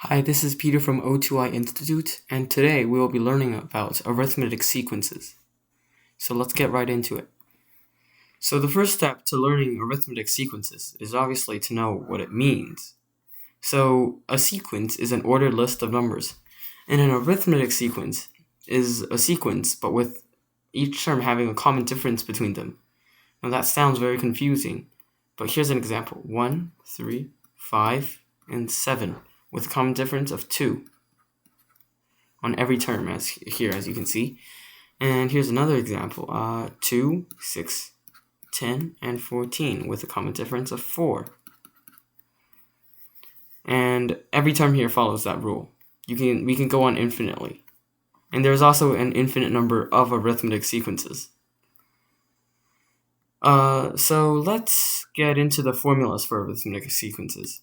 Hi, this is Peter from O2I Institute, and today we will be learning about arithmetic sequences. So let's get right into it. So the first step to learning arithmetic sequences is obviously to know what it means. So a sequence is an ordered list of numbers, and an arithmetic sequence is a sequence but with each term having a common difference between them. Now that sounds very confusing, but here's an example. 1, 3, 5, and 7 with a common difference of 2 on every term as you can see. And here's another example, 2, 6, 10, and 14 with a common difference of 4. And every term here follows that rule. We can go on infinitely. And there's also an infinite number of arithmetic sequences. So let's get into the formulas for arithmetic sequences.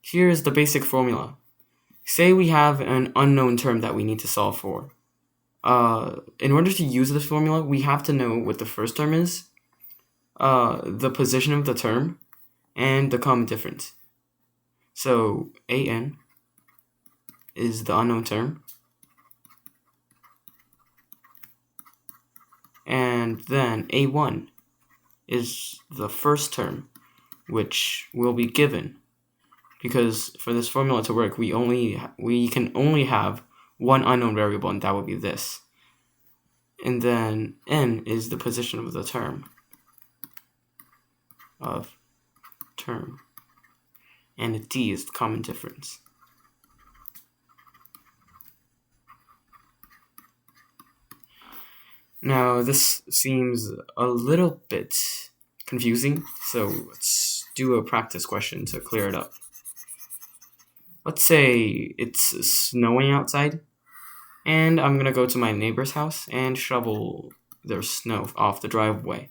Here's the basic formula. Say we have an unknown term that we need to solve for. In order to use this formula, we have to know what the first term is, the position of the term, and the common difference. So an is the unknown term, and then a1 is the first term, which will be given, because for this formula to work, we can only have one unknown variable, and that would be this. And then n is the position of the term, and d is the common difference. Now this seems a little bit confusing, so let's do a practice question to clear it up. Let's say it's snowing outside, and I'm gonna go to my neighbor's house and shovel their snow off the driveway.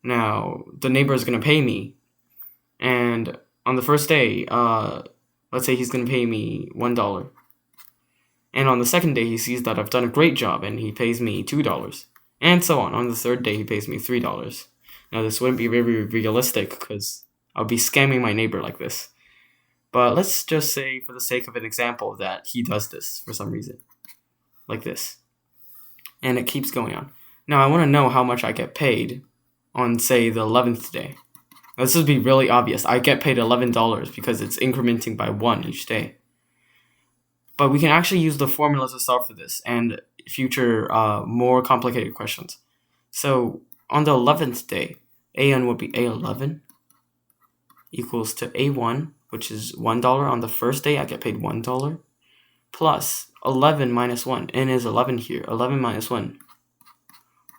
Now the neighbor is gonna pay me, and on the first day, let's say he's gonna pay me $1. And on the second day, he sees that I've done a great job and he pays me $2. And so on. On the third day, he pays me $3. Now, this wouldn't be very realistic because I'll be scamming my neighbor like this. But let's just say, for the sake of an example, that he does this for some reason. Like this. And it keeps going on. Now, I want to know how much I get paid on, say, the 11th day. Now, this would be really obvious. I get paid $11 because it's incrementing by 1 each day. But we can actually use the formula to solve for this and future more complicated questions. So on the 11th day, an would be a11 equals to a1, which is $1. On the first day, I get paid $1, plus 11 minus 1. N is 11 here. 11 minus 1.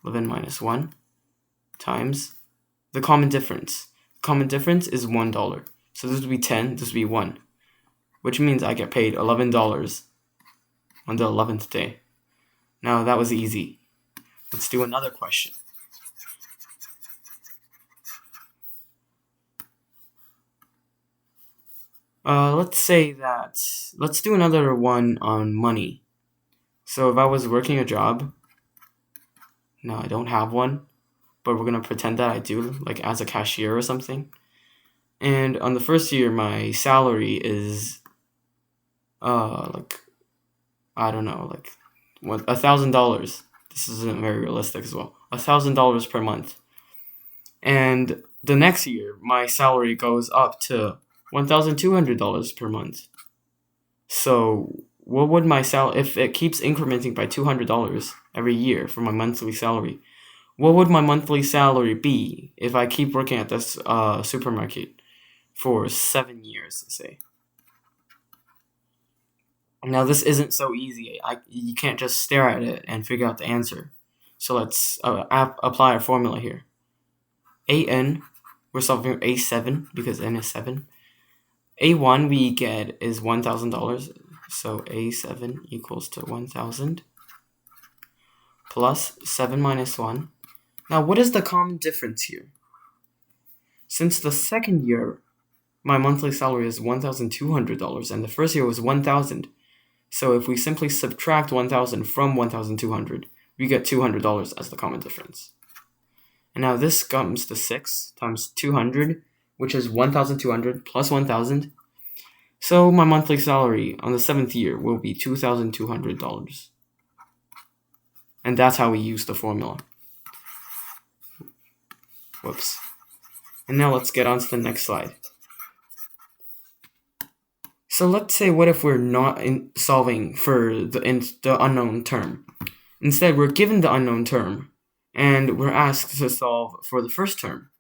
11 minus 1 times the common difference. Common difference is $1. So this would be 10, this would be 1. Which means I get paid $11 on the 11th day. Now, that was easy. Let's do another question. Let's do another one on money. So if I was working a job, no, I don't have one, but we're going to pretend that I do, like as a cashier or something. And on the first year, my salary is $1,000. This isn't very realistic as well. $1,000 per month. And the next year, my salary goes up to $1,200 per month. So what would my if it keeps incrementing by $200 every year for my monthly salary? What would my monthly salary be if I keep working at this supermarket for 7 years, say? Now, this isn't so easy. You can't just stare at it and figure out the answer. So let's apply our formula here. an, we're solving for a7 because n is 7. a1 we get is $1,000. So a7 equals to 1,000 plus 7 minus 1. Now, what is the common difference here? Since the second year, my monthly salary is $1,200 and the first year was $1,000. So if we simply subtract 1,000 from 1,200, we get $200 as the common difference. And now this comes to 6 times 200, which is 1,200 plus 1,000. So my monthly salary on the 7th year will be $2,200. And that's how we use the formula. Whoops. And now let's get on to the next slide. So let's say, what if we're not solving for the unknown term? Instead, we're given the unknown term, and we're asked to solve for the first term,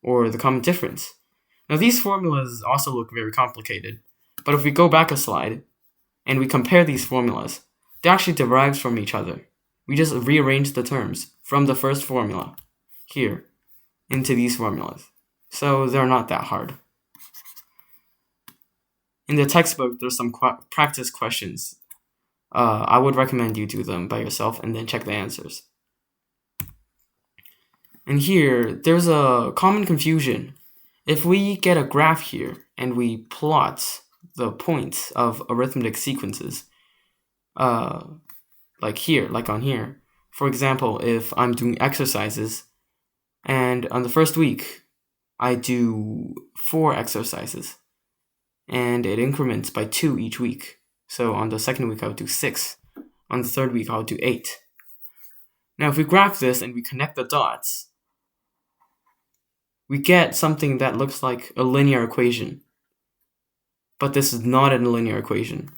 or the common difference. Now, these formulas also look very complicated, but if we go back a slide, and we compare these formulas, they actually derive from each other. We just rearrange the terms from the first formula, here, into these formulas. So they're not that hard. In the textbook, there's some practice questions. I would recommend you do them by yourself and then check the answers. And here, there's a common confusion. If we get a graph here and we plot the points of arithmetic sequences, like here, like on here. For example, if I'm doing exercises, and on the first week, I do 4 exercises, and it increments by 2 each week. So on the second week, I would do 6. On the third week, I would do 8. Now, if we graph this and we connect the dots, we get something that looks like a linear equation. But this is not a linear equation.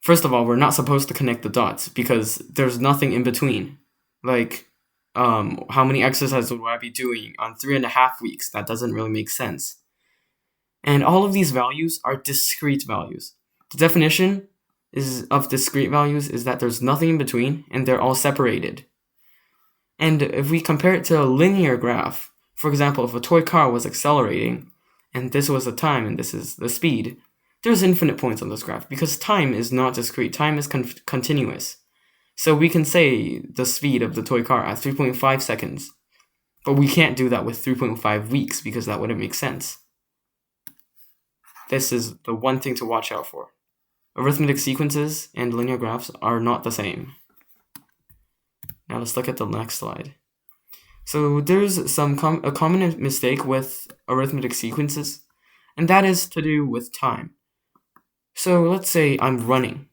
First of all, we're not supposed to connect the dots because there's nothing in between. Like, how many exercises would I be doing on 3.5 weeks? That doesn't really make sense. And all of these values are discrete values. The definition of discrete values is that there's nothing in between and they're all separated. And if we compare it to a linear graph, for example, if a toy car was accelerating and this was the time and this is the speed, there's infinite points on this graph because time is not discrete, time is continuous. So we can say the speed of the toy car at 3.5 seconds, but we can't do that with 3.5 weeks because that wouldn't make sense. This is the one thing to watch out for. Arithmetic sequences and linear graphs are not the same. Now let's look at the next slide. So there's a common mistake with arithmetic sequences, and that is to do with time. So let's say I'm running,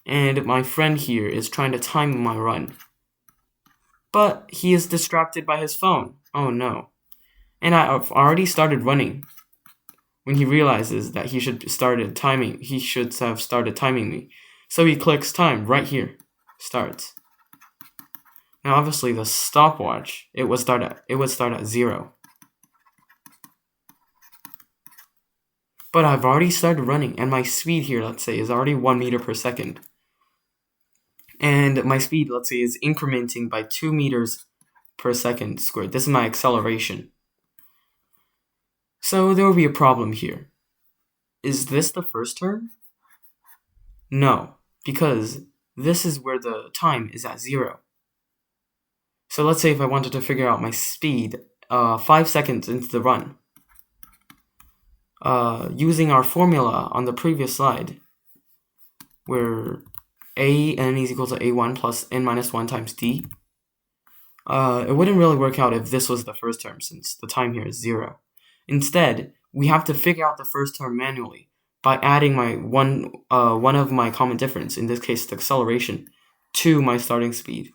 and my friend here is trying to time my run, but he is distracted by his phone. Oh no. And I've already started running when he realizes that he should have started timing me. So he clicks time right here. Starts. Now obviously the stopwatch, it would start at 0. But I've already started running, and my speed here, let's say, is already 1 meter per second. And my speed, let's say, is incrementing by 2 meters per second squared. This is my acceleration. So there will be a problem here. Is this the first term? No, because this is where the time is at 0. So let's say if I wanted to figure out my speed 5 seconds into the run, using our formula on the previous slide, where an is equal to a1 plus n minus 1 times d, it wouldn't really work out if this was the first term since the time here is 0. Instead, we have to figure out the first term manually by adding my one of my common difference, in this case the acceleration, to my starting speed.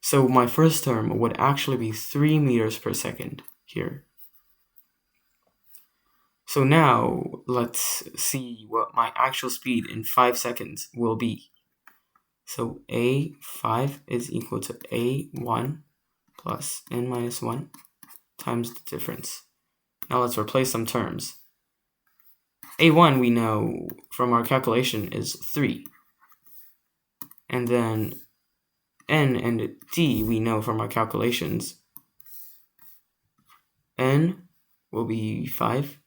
So my first term would actually be 3 meters per second here. So now let's see what my actual speed in 5 seconds will be. So a5 is equal to a1 plus n minus 1 times the difference. Now let's replace some terms. A1 we know from our calculation is 3. And then n and d we know from our calculations. N will be 5.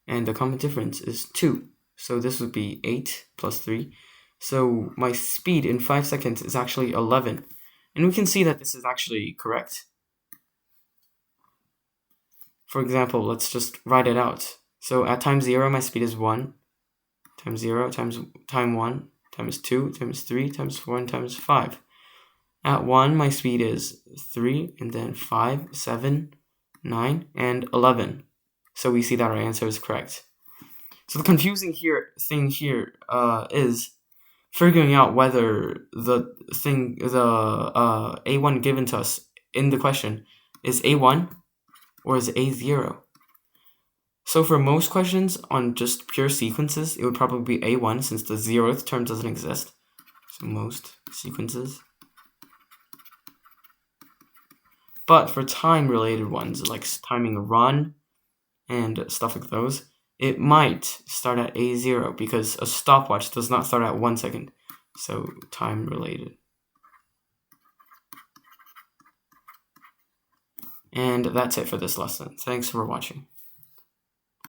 And the common difference is 2. So this would be 8 plus 3. So my speed in 5 seconds is actually 11. And we can see that this is actually correct. For example, let's just write it out. So at time 0, my speed is 1, times 0, times time 1, times 2, times 3, times 4, and times 5. At 1, my speed is 3, and then 5, 7, 9, and 11. So we see that our answer is correct. So the confusing thing here is figuring out whether the A1 given to us in the question is A1 or is A0. So for most questions on just pure sequences, it would probably be A1 since the 0th term doesn't exist. So most sequences. But for time-related ones, like timing a run and stuff like those, it might start at A0 because a stopwatch does not start at 1 second. So time-related. And that's it for this lesson. Thanks for watching.